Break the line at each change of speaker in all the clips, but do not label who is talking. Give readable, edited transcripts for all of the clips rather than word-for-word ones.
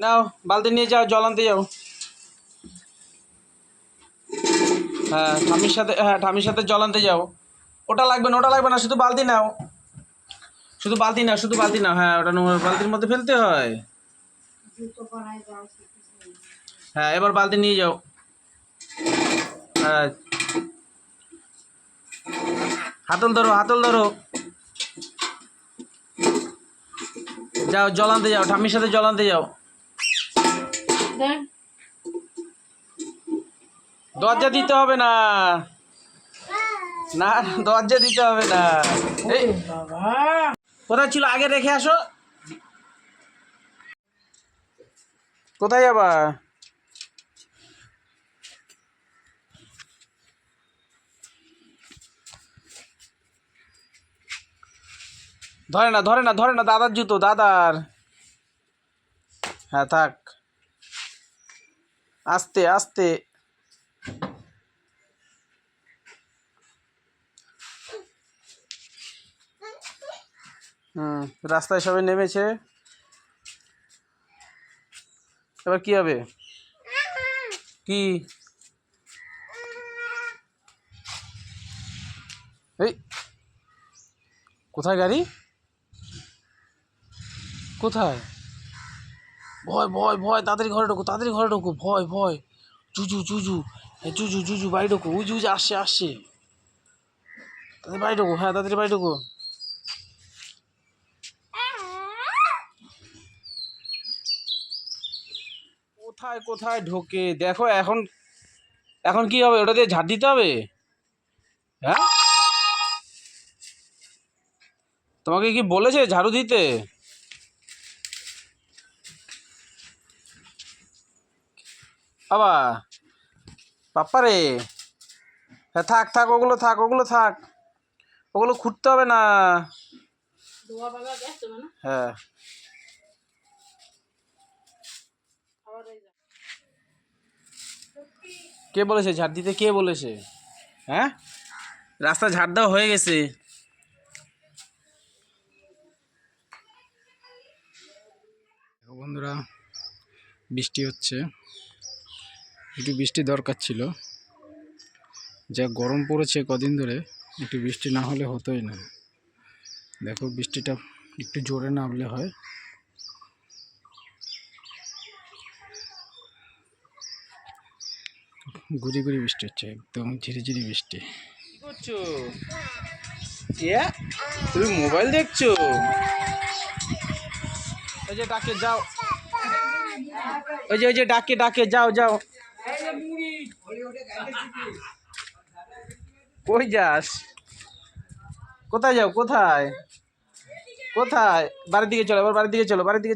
নাও বালতি নিয়ে যাও, জল আনতে যাও। হ্যাঁ ঠামির সাথে জল আনতে যাও। ওটা লাগবে না, শুধু বালতি নাও, শুধু বালতি নাও। হ্যাঁ ওটা বালতির মধ্যে ফেলতে হয়। হ্যাঁ এবার বালতি নিয়ে যাও। হ্যাঁ হাতল ধরো। যাও জল আনতে যাও, ঠাম্মির সাথে জল আনতে যাও। দরজা দিতে হবে না, না দরজা দিতে হবে না। এই কোথায় ছিল আগে রেখে আসো। কোথায় যাবা? ধরে না দাদার জুতো, দাদার। হ্যাঁ থাক, আস্তে আস্তে। রাস্তায় সবাই নেমেছে, এবার কি হবে? কি এই কোথায় গাড়ি? কোথায়? ভয় তাড়াতাড়ি ঘরে ঢোকো, ভয়। জুজু বাড়ি ঢোকো, উজু আসছে। তাড়াতাড়ি বাড়ি ঢোকো, হ্যাঁ তাড়াতাড়ি বাড়ি ঢোকো। কোথায় ঢোকে দেখো। এখন কি হবে? ওটা দিয়ে ঝাড় দিতে হবে? হ্যাঁ তোমাকে কি বলেছে ঝাড়ু দিতে? বাবা পাপ্পা রে। হ্যাঁ থাক ওগুলো খুঁড়তে হবে না। হ্যাঁ কে বলেছে ঝাড় দিতে? কে বলেছে? হ্যাঁ রাস্তা ঝাড় দেওয়া হয়ে গেছে। বন্ধুরা বৃষ্টি হচ্ছে, একটু বৃষ্টি দরকার ছিল। যা গরম পড়েছে কদিন ধরে, একটু বৃষ্টি না হলে হতোই না। দেখো বৃষ্টিটা একটু জোরে নামলে হয়। গুড়ি বৃষ্টি হচ্ছে, একদম ঝিরিঝিরি বৃষ্টি। কি করছো? তুমি মোবাইল দেখছো? ওই যে ডাকে যাও, ওই যে ডাকে যাও। কই যাস? কোথায় যাও? কোথায় বাড়ির দিকে চলো, এবার বাড়ির দিকে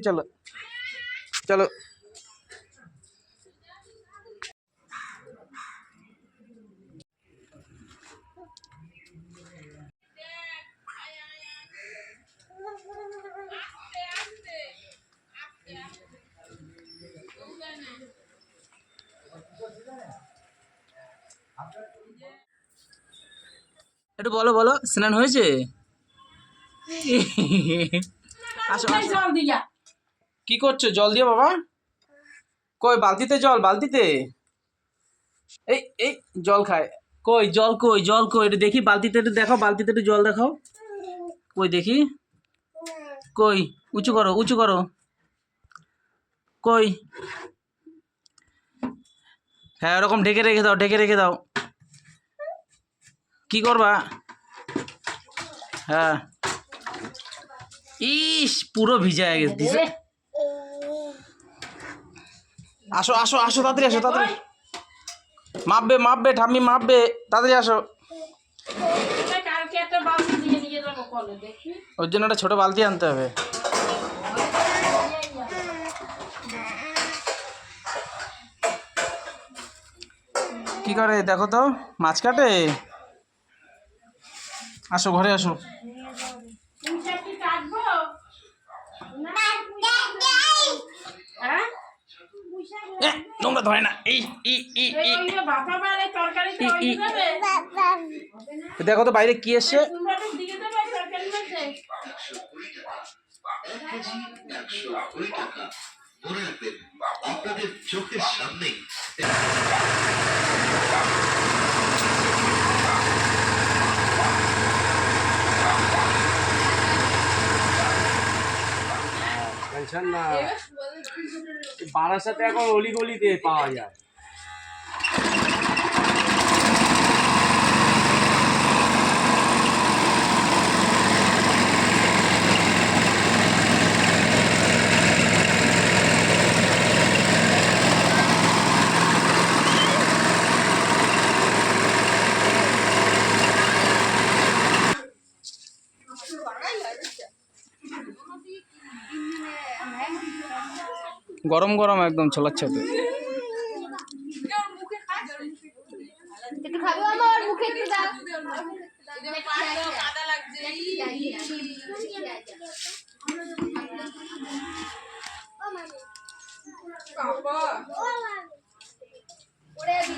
চলো। একটু বলো স্নান হয়েছে? আসো কি করছো? জল দিয়ে বাবা। কই বালতিতে জল, বালতিতে। এই জল খায়। কই জল একটু দেখি বালতিতে, একটু দেখাও বালতিতে, একটু জল দেখাও। কই দেখি, কই উঁচু করো। কই? হ্যাঁ ওরকম ঢেকে রেখে দাও। কি করবা? হ্যাঁ ইস পুরো ভিজা হয়ে গেছে। আসো তাড়াতাড়ি। মাপবে ঠাম্মি মাপবে, তাড়াতাড়ি আসো। ওর জন্য একটা ছোট বালতি আনতে হবে। কি করে দেখো তো, মাছ কাটে। আসো ঘরে আসো। তোমরা ধরে না। দেখো তো বাইরে কি এসছে।
আপনাদের চোখের সামনেই
টেনশন না, বারাসাতে এখন অলিগলিতে পাওয়া যায়।
গরম গরম একদম ছোলাচ্ছে তো।
একটু খাবো আমার মুখে একটু দাও। কাদা লাগছে। বাবা ওরে দি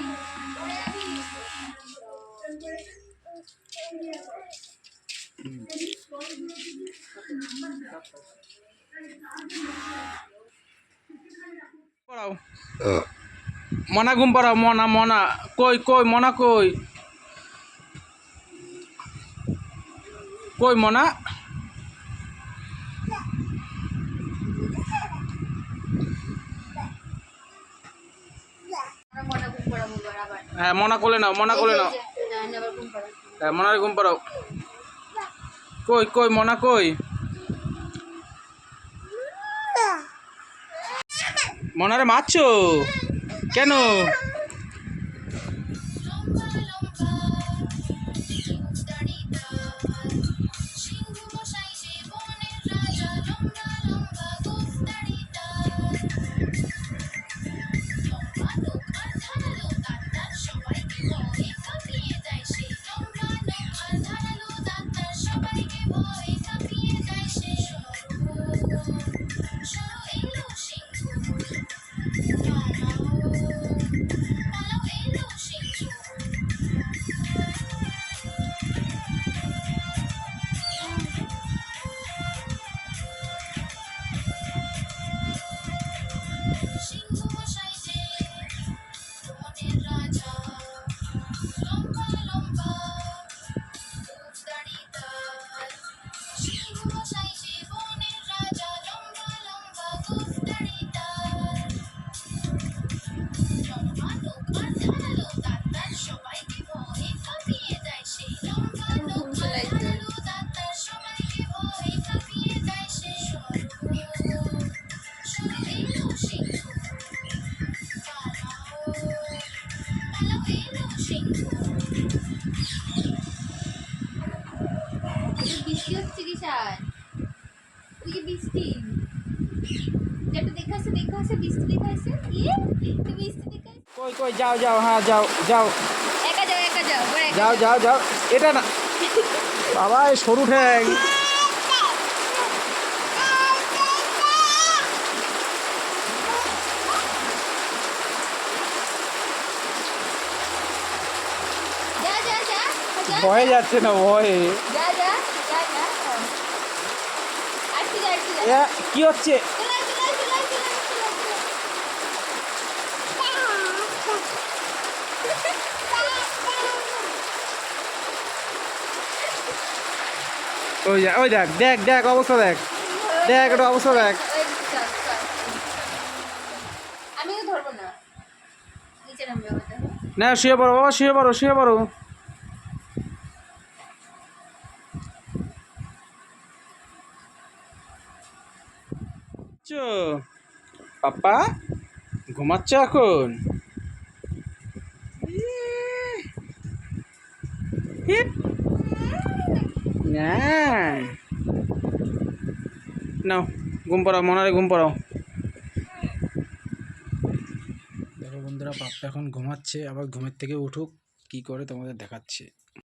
পড়াও মনা ঘুম পড়াও। মনা মনা কই কই মনা কই কই মনা?
মনা ঘুম পড়াবো বরাবর।
হ্যাঁ মনা কোলে নাও, মনা কোলে নাও।
আবার ঘুম পড়াবো।
হ্যাঁ মনারে ঘুম পড়াও। কই কই মনা কই? মনারে মারছো কেন?
বৃষ্টি হচ্ছে কি স্যার? ওই যে বৃষ্টি যেটা দেখাচ্ছে বৃষ্টি দেখাচ্ছে ইয়ে বৃষ্টি দেখাচ্ছে।
কই কই যাও যাও, হ্যাঁ যাও যাও
একা যাও বড় একা
যাও যাও যাও। এটা না বাবা, এই সরু ঠ্যাং।
যা যা যা যা
ভয়ে যাচ্ছে না ভয়ে।
যা যা যা যা আজকে যা
এ, কি হচ্ছে? ওই ওই দেখ দেখ দেখ অবস্থা দেখ, দেখ এটা অবস্থা দেখ।
আমি তো ধরবো না, নিচে নামবে ওটা।
না শুয়ে পড়ো বাবা, শুয়ে পড়ো শুয়ে পড়ো। পাপ্পা ঘুমাচ্ছ এখন? না নাও ঘুম পড়াও, মনারে ঘুম পড়াও। দেখো বন্ধুরা, পাপ্পা এখন ঘুমাচ্ছে, আবার ঘুমের থেকে উঠুক কি করে তোমাদের দেখাচ্ছে।